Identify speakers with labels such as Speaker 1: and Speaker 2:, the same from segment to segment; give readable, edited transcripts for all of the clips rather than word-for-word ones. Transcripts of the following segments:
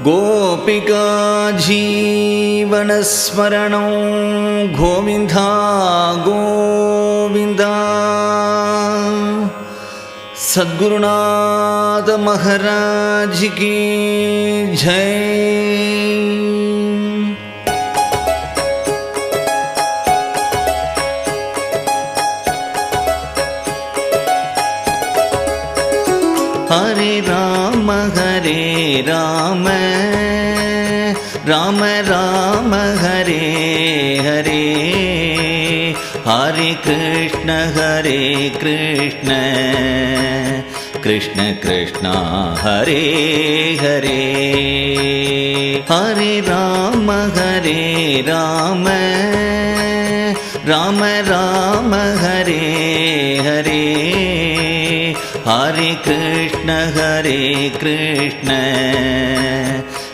Speaker 1: गोपिका जीवनस्मरणं गोविन्दा गोविन्दा। सद्गुरुनाथ महाराज की जय। हरे राम राम राम हरे हरे, हरे कृष्ण कृष्ण कृष्ण हरे हरे। हरे राम राम राम हरे हरे, हरे कृष्ण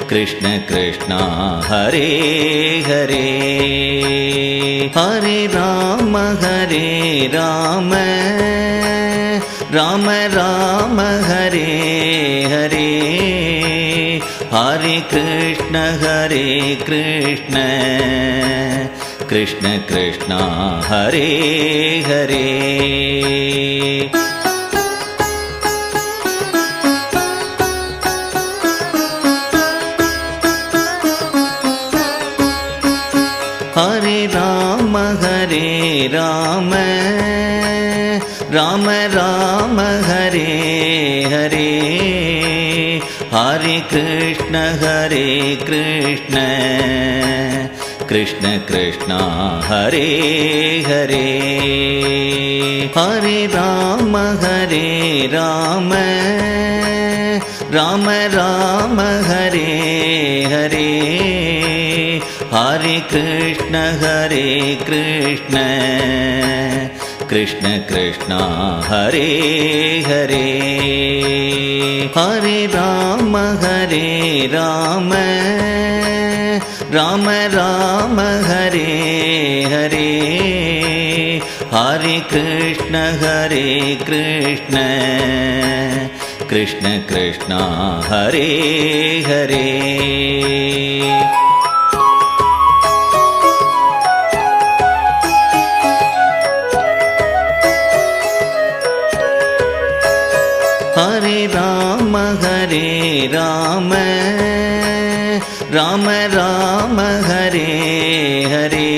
Speaker 1: कृष्ण कृष्ण हरे हरे। हरे राम राम राम हरे हरे, हरे कृष्ण कृष्ण कृष्ण हरे हरे। हरे राम राम राम हरे हरे, हरे कृष्ण कृष्ण कृष्ण हरे हरे। हरे राम राम राम हरे हरे, हरे कृष्ण कृष्ण कृष्ण हरे हरे। हरे राम राम राम हरे हरे, हरे कृष्ण कृष्ण कृष्ण हरे हरे। हरे राम राम राम हरे हरे,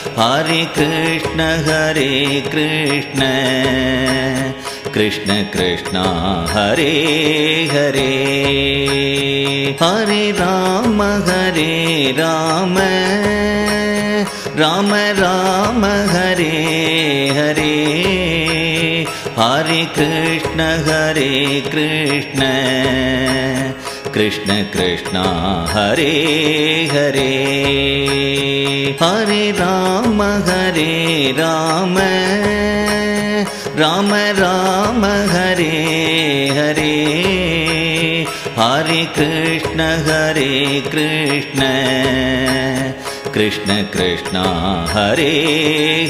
Speaker 1: हरे कृष्ण कृष्ण कृष्ण हरे हरे। हरे राम राम राम हरे हरे, हरे कृष्ण कृष्ण कृष्ण हरे हरे। हरे राम राम राम हरे हरे, हरे कृष्ण कृष्ण कृष्ण हरे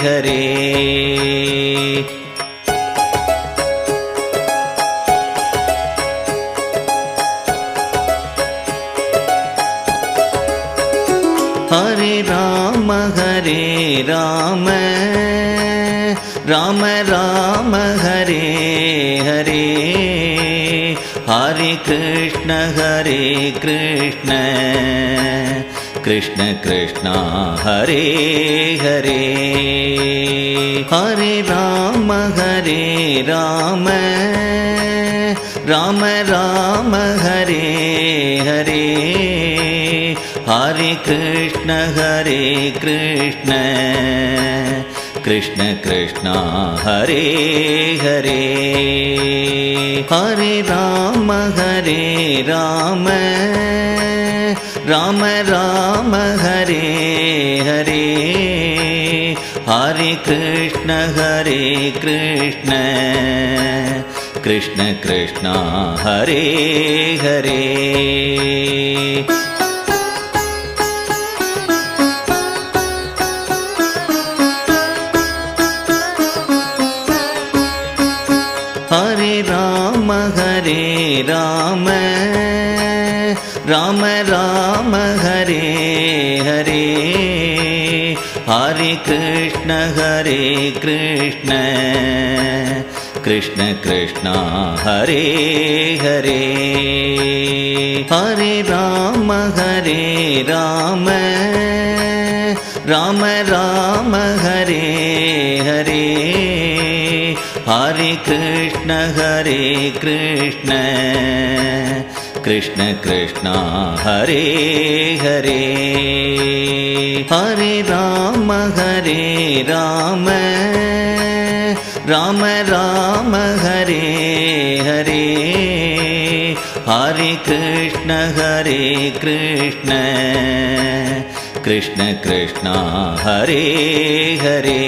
Speaker 1: हरे। हरे राम राम राम हरे हरे, हरे कृष्ण कृष्ण कृष्ण हरे हरे। हरे राम राम राम हरे हरे, हरे कृष्ण कृष्ण कृष्ण हरे हरे। हरे राम राम राम हरे हरे, हरे कृष्ण कृष्ण कृष्ण हरे हरे। हरे राम ராம ராம ஹரே ஹரே ஹரே கிருஷ்ண கிருஷ்ண கிருஷ்ண ஹரே ஹரே ஹரே ராம ராம ராம ஹரே ஹரே ஹரே கிருஷ்ண கிருஷ்ண கிருஷ்ண ஹரே ஹரே ஹரே ராம ராம ராம ஹரே ஹரே ஹரே கிருஷ்ண கிருஷ்ண கிருஷ்ண ஹரே ஹரே